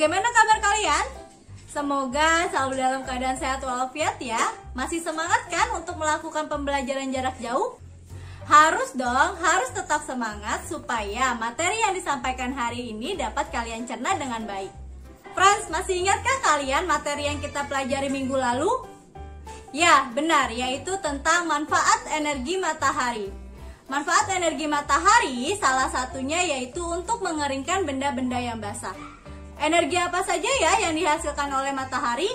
bagaimana kabar kalian? Semoga selalu dalam keadaan sehat walafiat ya. Masih semangat kan untuk melakukan pembelajaran jarak jauh? Harus dong, harus tetap semangat supaya materi yang disampaikan hari ini dapat kalian cerna dengan baik. Friends, masih ingatkah kalian materi yang kita pelajari minggu lalu? Ya, benar, yaitu tentang manfaat energi matahari. Manfaat energi matahari salah satunya yaitu untuk mengeringkan benda-benda yang basah. Energi apa saja ya yang dihasilkan oleh matahari?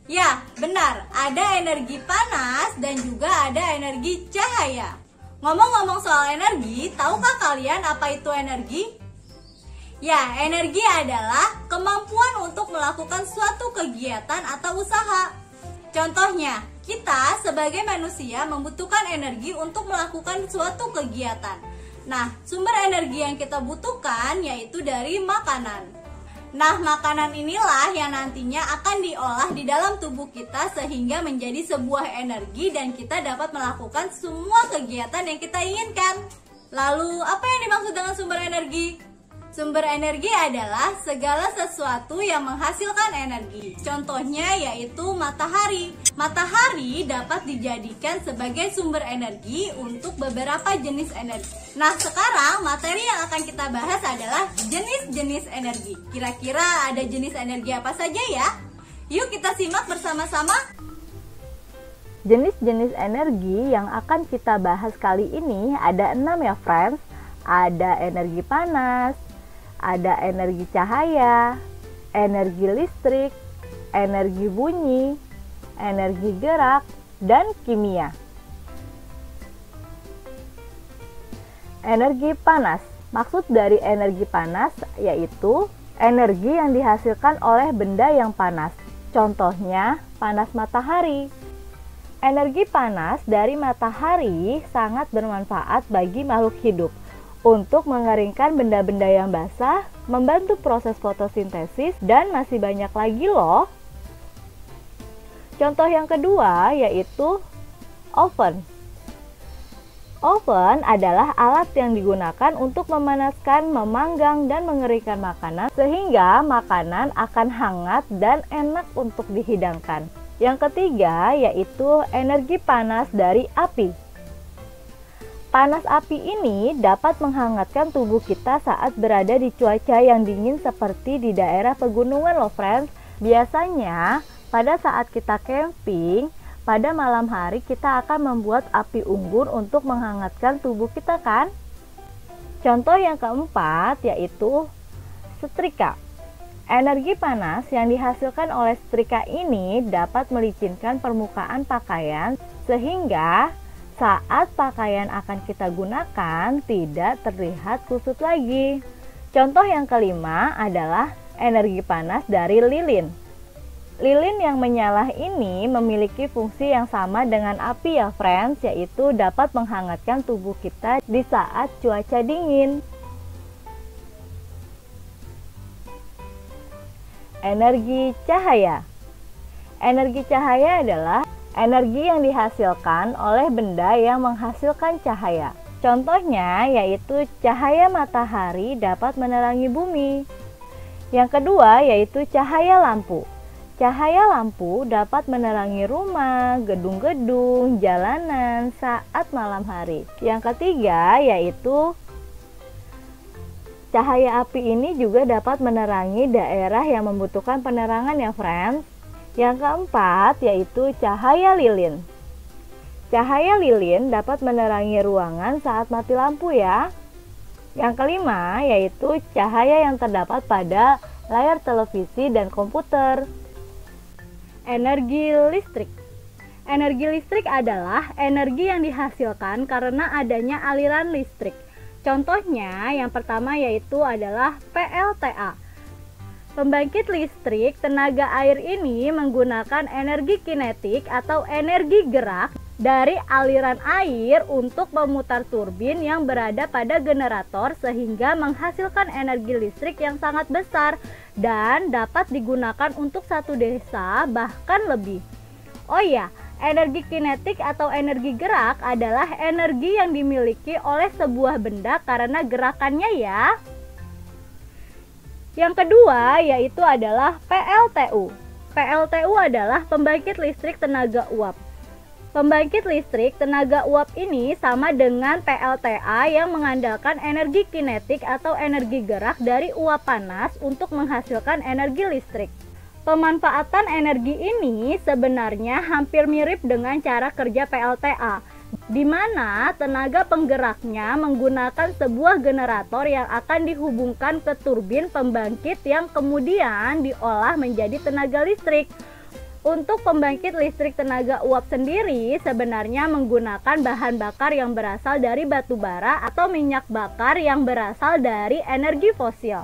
Ya, benar, ada energi panas dan juga ada energi cahaya. Ngomong-ngomong soal energi, tahukah kalian apa itu energi? Ya, energi adalah kemampuan untuk melakukan suatu kegiatan atau usaha. Contohnya, kita sebagai manusia membutuhkan energi untuk melakukan suatu kegiatan. Nah, sumber energi yang kita butuhkan yaitu dari makanan. Nah, makanan inilah yang nantinya akan diolah di dalam tubuh kita sehingga menjadi sebuah energi dan kita dapat melakukan semua kegiatan yang kita inginkan. Lalu, apa yang dimaksud dengan sumber energi? Sumber energi adalah segala sesuatu yang menghasilkan energi. Contohnya yaitu matahari. Matahari dapat dijadikan sebagai sumber energi untuk beberapa jenis energi. Nah, sekarang materi yang akan kita bahas adalah jenis-jenis energi. Kira-kira ada jenis energi apa saja ya? Yuk kita simak bersama-sama. Jenis-jenis energi yang akan kita bahas kali ini ada 6 ya friends. Ada energi panas, ada energi cahaya, energi listrik, energi bunyi, energi gerak, dan kimia. Energi panas. Maksud dari energi panas yaitu energi yang dihasilkan oleh benda yang panas. Contohnya, panas matahari. Energi panas dari matahari sangat bermanfaat bagi makhluk hidup untuk mengeringkan benda-benda yang basah, membantu proses fotosintesis, dan masih banyak lagi loh. Contoh yang kedua yaitu oven. Oven adalah alat yang digunakan untuk memanaskan, memanggang, dan mengeringkan makanan sehingga makanan akan hangat dan enak untuk dihidangkan. Yang ketiga yaitu energi panas dari api. Panas api ini dapat menghangatkan tubuh kita saat berada di cuaca yang dingin seperti di daerah pegunungan loh friends. Biasanya pada saat kita camping, pada malam hari kita akan membuat api unggun untuk menghangatkan tubuh kita kan? Contoh yang keempat yaitu setrika. Energi panas yang dihasilkan oleh setrika ini dapat melicinkan permukaan pakaian sehingga saat pakaian akan kita gunakan tidak terlihat kusut lagi. Contoh yang kelima adalah energi panas dari lilin. Lilin yang menyala ini memiliki fungsi yang sama dengan api ya friends, yaitu dapat menghangatkan tubuh kita di saat cuaca dingin. Energi cahaya. Energi cahaya adalah energi yang dihasilkan oleh benda yang menghasilkan cahaya. Contohnya yaitu cahaya matahari dapat menerangi bumi. Yang kedua yaitu cahaya lampu. Cahaya lampu dapat menerangi rumah, gedung-gedung, jalanan saat malam hari. Yang ketiga yaitu cahaya api ini juga dapat menerangi daerah yang membutuhkan penerangan ya friends. Yang keempat yaitu cahaya lilin. Cahaya lilin dapat menerangi ruangan saat mati lampu ya. Yang kelima yaitu cahaya yang terdapat pada layar televisi dan komputer. Energi listrik. Energi listrik adalah energi yang dihasilkan karena adanya aliran listrik. Contohnya yang pertama yaitu adalah PLTA. Pembangkit listrik tenaga air ini menggunakan energi kinetik atau energi gerak dari aliran air untuk memutar turbin yang berada pada generator sehingga menghasilkan energi listrik yang sangat besar dan dapat digunakan untuk satu desa bahkan lebih. Oh ya, energi kinetik atau energi gerak adalah energi yang dimiliki oleh sebuah benda karena gerakannya ya. Yang kedua yaitu adalah PLTU. PLTU adalah pembangkit listrik tenaga uap. Pembangkit listrik tenaga uap ini sama dengan PLTA yang mengandalkan energi kinetik atau energi gerak dari uap panas untuk menghasilkan energi listrik. Pemanfaatan energi ini sebenarnya hampir mirip dengan cara kerja PLTA, di mana tenaga penggeraknya menggunakan sebuah generator yang akan dihubungkan ke turbin pembangkit yang kemudian diolah menjadi tenaga listrik. Untuk pembangkit listrik tenaga uap sendiri sebenarnya menggunakan bahan bakar yang berasal dari batu bara atau minyak bakar yang berasal dari energi fosil.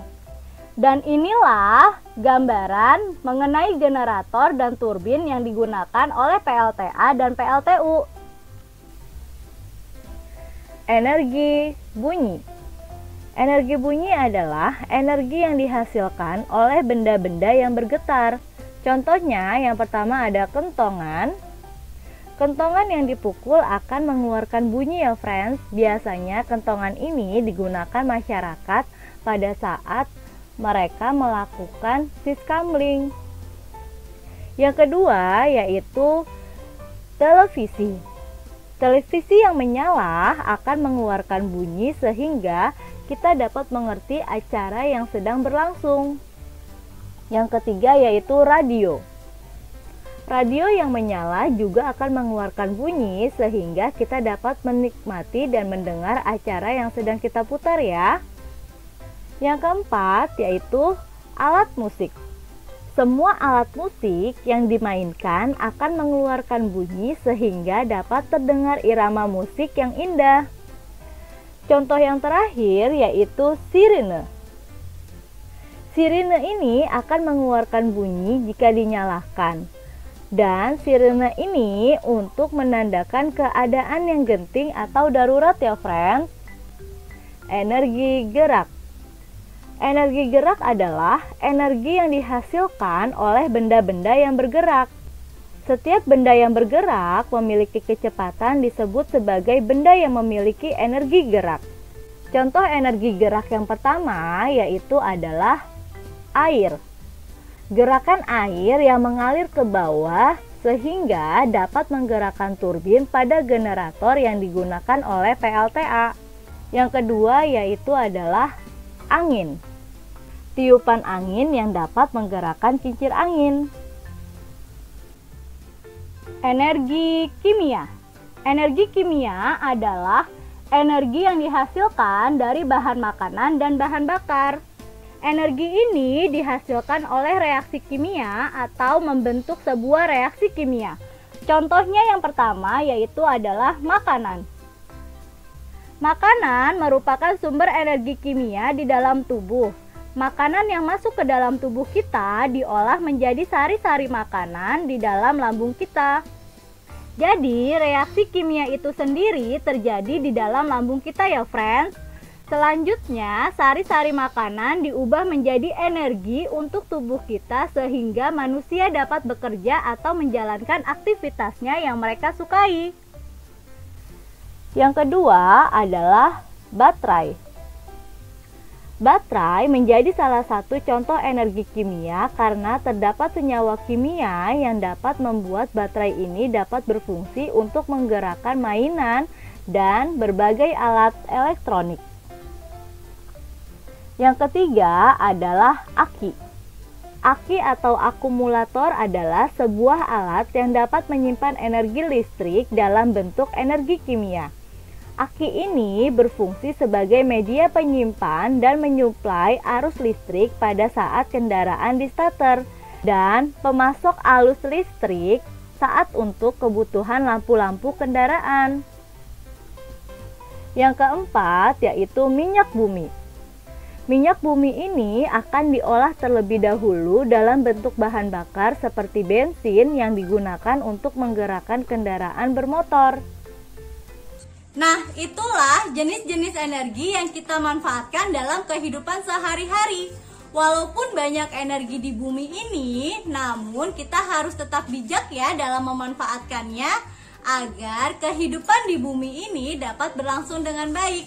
Dan inilah gambaran mengenai generator dan turbin yang digunakan oleh PLTA dan PLTU. Energi bunyi. Energi bunyi adalah energi yang dihasilkan oleh benda-benda yang bergetar. Contohnya yang pertama ada kentongan. Kentongan yang dipukul akan mengeluarkan bunyi ya friends. Biasanya kentongan ini digunakan masyarakat pada saat mereka melakukan siskamling. Yang kedua yaitu televisi. Televisi yang menyala akan mengeluarkan bunyi sehingga kita dapat mengerti acara yang sedang berlangsung. Yang ketiga yaitu radio. Radio yang menyala juga akan mengeluarkan bunyi sehingga kita dapat menikmati dan mendengar acara yang sedang kita putar ya. Yang keempat yaitu alat musik. Semua alat musik yang dimainkan akan mengeluarkan bunyi sehingga dapat terdengar irama musik yang indah. Contoh yang terakhir yaitu sirine. Sirine ini akan mengeluarkan bunyi jika dinyalakan. Dan sirine ini untuk menandakan keadaan yang genting atau darurat ya friends. Energi gerak. Energi gerak adalah energi yang dihasilkan oleh benda-benda yang bergerak. Setiap benda yang bergerak memiliki kecepatan disebut sebagai benda yang memiliki energi gerak. Contoh energi gerak yang pertama yaitu adalah air. Gerakan air yang mengalir ke bawah sehingga dapat menggerakkan turbin pada generator yang digunakan oleh PLTA. Yang kedua yaitu adalah angin. Tiupan angin yang dapat menggerakkan kincir angin. Energi kimia. Energi kimia adalah energi yang dihasilkan dari bahan makanan dan bahan bakar. Energi ini dihasilkan oleh reaksi kimia atau membentuk sebuah reaksi kimia. Contohnya yang pertama yaitu adalah makanan. Makanan merupakan sumber energi kimia di dalam tubuh. Makanan yang masuk ke dalam tubuh kita diolah menjadi sari-sari makanan di dalam lambung kita. Jadi reaksi kimia itu sendiri terjadi di dalam lambung kita ya friends. Selanjutnya, sari-sari makanan diubah menjadi energi untuk tubuh kita sehingga manusia dapat bekerja atau menjalankan aktivitasnya yang mereka sukai. Yang kedua adalah baterai. Baterai menjadi salah satu contoh energi kimia karena terdapat senyawa kimia yang dapat membuat baterai ini dapat berfungsi untuk menggerakkan mainan dan berbagai alat elektronik. Yang ketiga adalah aki. Aki atau akumulator adalah sebuah alat yang dapat menyimpan energi listrik dalam bentuk energi kimia. Aki ini berfungsi sebagai media penyimpan dan menyuplai arus listrik pada saat kendaraan di starter dan pemasok arus listrik saat untuk kebutuhan lampu-lampu kendaraan. Yang keempat yaitu minyak bumi. Minyak bumi ini akan diolah terlebih dahulu dalam bentuk bahan bakar seperti bensin yang digunakan untuk menggerakkan kendaraan bermotor. Nah, itulah jenis-jenis energi yang kita manfaatkan dalam kehidupan sehari-hari. Walaupun banyak energi di bumi ini, namun kita harus tetap bijak ya dalam memanfaatkannya agar kehidupan di bumi ini dapat berlangsung dengan baik.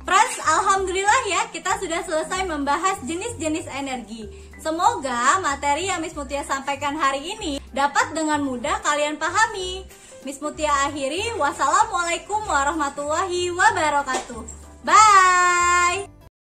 Friends, alhamdulillah ya, kita sudah selesai membahas jenis-jenis energi. Semoga materi yang Miss Mutia sampaikan hari ini dapat dengan mudah kalian pahami. Miss Mutia akhiri, wassalamualaikum warahmatullahi wabarakatuh. Bye!